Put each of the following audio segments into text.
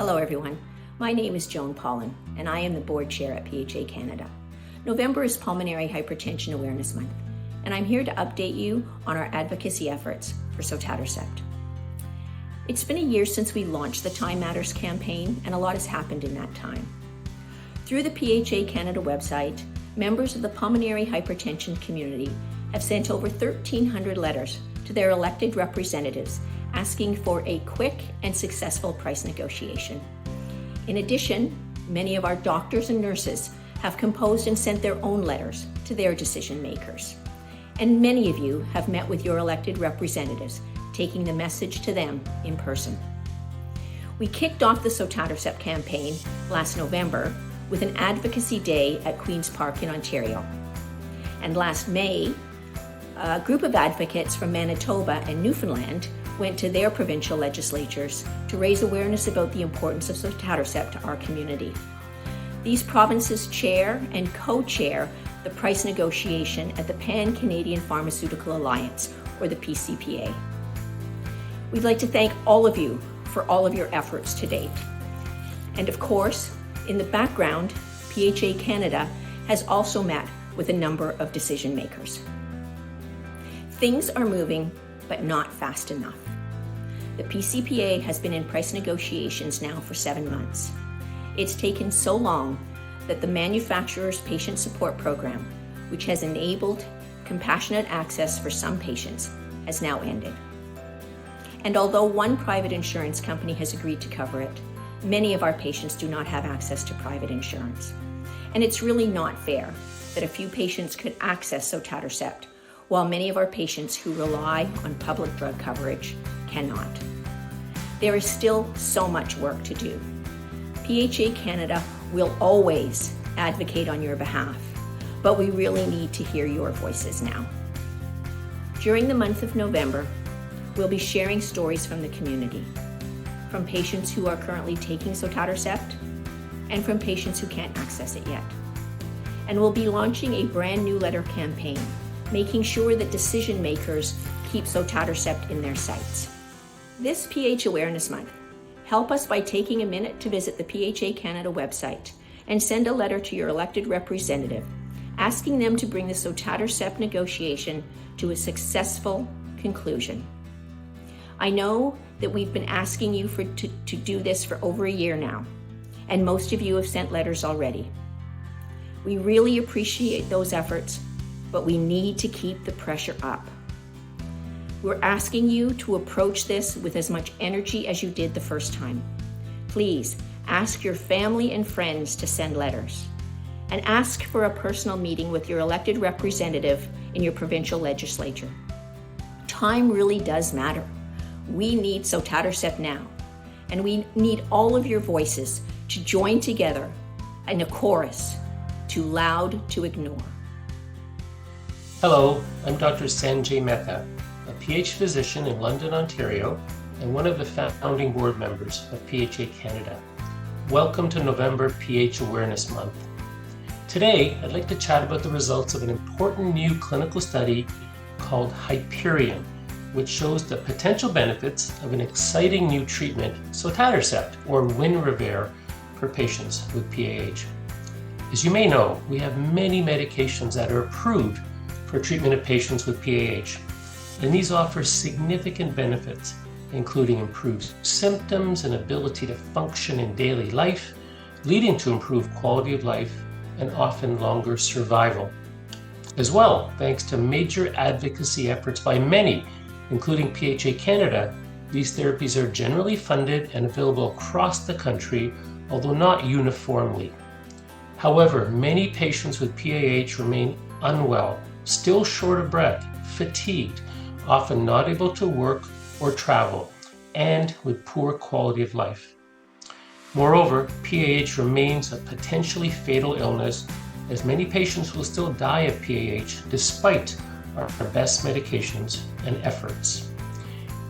Hello everyone, my name is Joan Paulin and I am the Board Chair at PHA Canada. November is Pulmonary Hypertension Awareness Month and I'm here to update you on our advocacy efforts for Sotatercept. It's been a year since we launched the Time Matters campaign and a lot has happened in that time. Through the PHA Canada website, members of the pulmonary hypertension community have sent over 1,300 letters to their elected representatives asking for a quick and successful price negotiation. In addition, many of our doctors and nurses have composed and sent their own letters to their decision makers. And many of you have met with your elected representatives, taking the message to them in person. We kicked off the Sotatercept campaign last November with an advocacy day at Queen's Park in Ontario. And last May, a group of advocates from Manitoba and Newfoundland went to their provincial legislatures to raise awareness about the importance of Sotatercept to our community. These provinces chair and co-chair the price negotiation at the Pan-Canadian Pharmaceutical Alliance, or the PCPA. We'd like to thank all of you for all of your efforts to date. And of course, in the background, PHA Canada has also met with a number of decision makers. Things are moving, but not fast enough. The PCPA has been in price negotiations now for 7 months. It's taken so long that the manufacturer's patient support program, which has enabled compassionate access for some patients, has now ended. And although one private insurance company has agreed to cover it, many of our patients do not have access to private insurance. And it's really not fair that a few patients could access Sotatercept while many of our patients who rely on public drug coverage cannot. There is still so much work to do. PHA Canada will always advocate on your behalf, but we really need to hear your voices now. During the month of November, we'll be sharing stories from the community, from patients who are currently taking Sotatercept, and from patients who can't access it yet. And we'll be launching a brand new letter campaign, making sure that decision makers keep Sotatercept in their sights. This PH Awareness Month, help us by taking a minute to visit the PHA Canada website and send a letter to your elected representative, asking them to bring the Sotatercept negotiation to a successful conclusion. I know that we've been asking you to do this for over a year now, and most of you have sent letters already. We really appreciate those efforts, but we need to keep the pressure up. We're asking you to approach this with as much energy as you did the first time. Please ask your family and friends to send letters, and ask for a personal meeting with your elected representative in your provincial legislature. Time really does matter. We need Sotatercept now, and we need all of your voices to join together in a chorus, too loud to ignore. Hello, I'm Dr. Sanjay Mehta, a PH physician in London, Ontario, and one of the founding board members of PHA Canada. Welcome to November PH Awareness Month. Today, I'd like to chat about the results of an important new clinical study called Hyperion, which shows the potential benefits of an exciting new treatment, Sotatercept, or Winrevair, for patients with PAH. As you may know, we have many medications that are approved for treatment of patients with PAH, and these offer significant benefits, including improved symptoms and ability to function in daily life, leading to improved quality of life and often longer survival. As well, thanks to major advocacy efforts by many, including PHA Canada, these therapies are generally funded and available across the country, although not uniformly. However, many patients with PAH remain unwell, still short of breath, fatigued, often not able to work or travel, and with poor quality of life. Moreover, PAH remains a potentially fatal illness, as many patients will still die of PAH despite our best medications and efforts.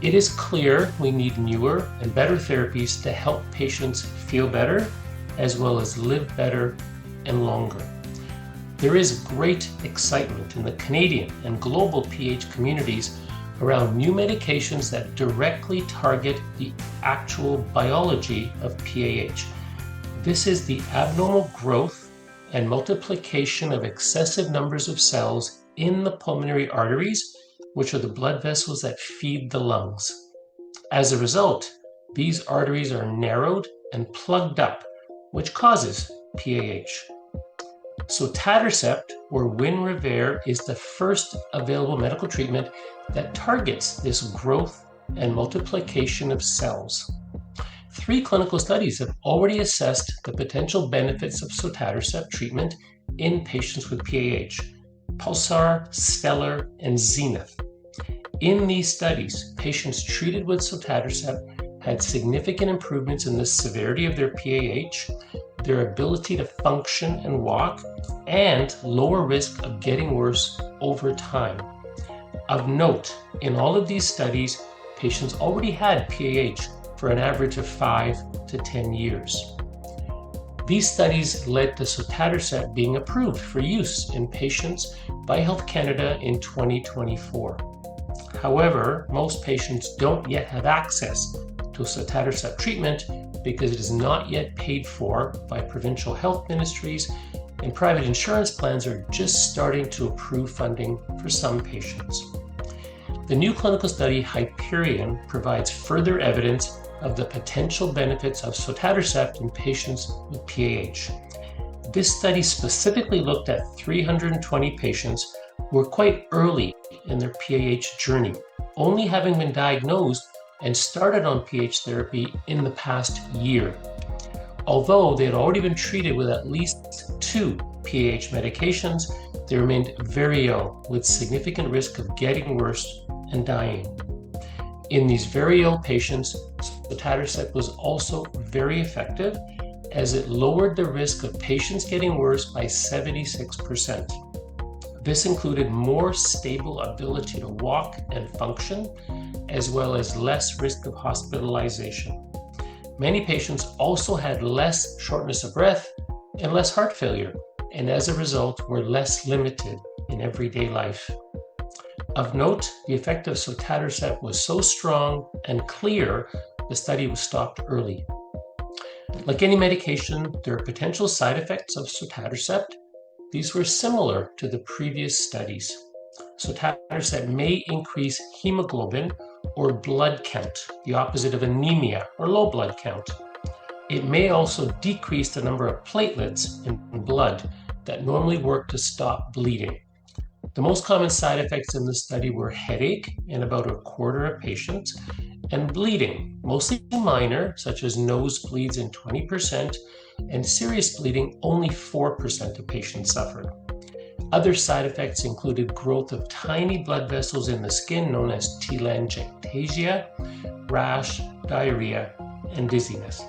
It is clear we need newer and better therapies to help patients feel better, as well as live better and longer. There is great excitement in the Canadian and global PH communities around new medications that directly target the actual biology of PAH. This is the abnormal growth and multiplication of excessive numbers of cells in the pulmonary arteries, which are the blood vessels that feed the lungs. As a result, these arteries are narrowed and plugged up, which causes PAH. Sotatercept, or Winrevair, is the first available medical treatment that targets this growth and multiplication of cells. 3 clinical studies have already assessed the potential benefits of Sotatercept treatment in patients with PAH: Pulsar, Stellar, and Zenith. In these studies, patients treated with Sotatercept had significant improvements in the severity of their PAH, their ability to function and walk, and lower risk of getting worse over time. Of note, in all of these studies, patients already had PAH for an average of 5 to 10 years. These studies led to Sotatercept being approved for use in patients by Health Canada in 2024. However, most patients don't yet have access to Sotatercept treatment because it is not yet paid for by provincial health ministries, and private insurance plans are just starting to approve funding for some patients. The new clinical study Hyperion provides further evidence of the potential benefits of Sotatercept in patients with PAH. This study specifically looked at 320 patients who were quite early in their PAH journey, only having been diagnosed and started on PAH therapy in the past year. Although they had already been treated with at least 2 PAH medications, they remained very ill with significant risk of getting worse and dying. In these very ill patients, Sotatercept was also very effective as it lowered the risk of patients getting worse by 76%. This included more stable ability to walk and function, as well as less risk of hospitalization. Many patients also had less shortness of breath and less heart failure, and as a result were less limited in everyday life. Of note, the effect of Sotatercept was so strong and clear, the study was stopped early. Like any medication, there are potential side effects of Sotatercept. These were similar to the previous studies. Sotatercept may increase hemoglobin or blood count, the opposite of anemia or low blood count. It may also decrease the number of platelets in blood that normally work to stop bleeding. The most common side effects in the study were headache in about a quarter of patients, and bleeding, mostly minor, such as nosebleeds in 20%, and serious bleeding, only 4% of patients suffered. Other side effects included growth of tiny blood vessels in the skin known as telangiectasia, rash, diarrhea, and dizziness.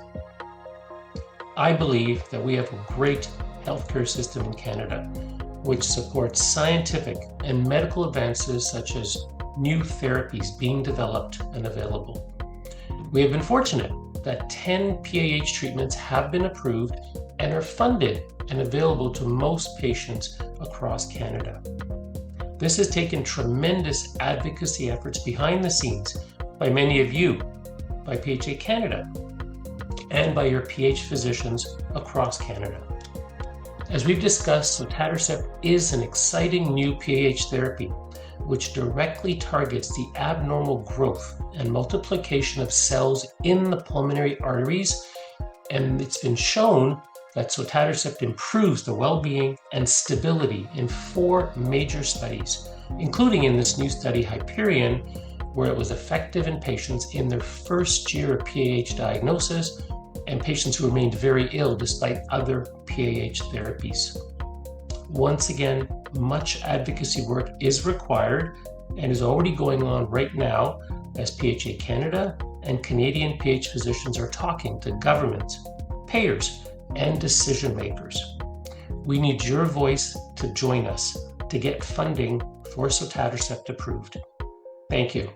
I believe that we have a great healthcare system in Canada, which supports scientific and medical advances such as new therapies being developed and available. We have been fortunate that 10 PAH treatments have been approved and are funded and available to most patients across Canada. This has taken tremendous advocacy efforts behind the scenes by many of you, by PHA Canada, and by your PH physicians across Canada. As we've discussed, Sotatercept is an exciting new PAH therapy which directly targets the abnormal growth and multiplication of cells in the pulmonary arteries, and it's been shown that Sotatercept improves the well-being and stability in 4 major studies, including in this new study Hyperion, where it was effective in patients in their first year of PAH diagnosis and patients who remained very ill despite other PAH therapies. Once again, much advocacy work is required and is already going on right now as PHA Canada and Canadian PH physicians are talking to governments, payers, and decision makers. We need your voice to join us to get funding for Sotatercept approved. Thank you.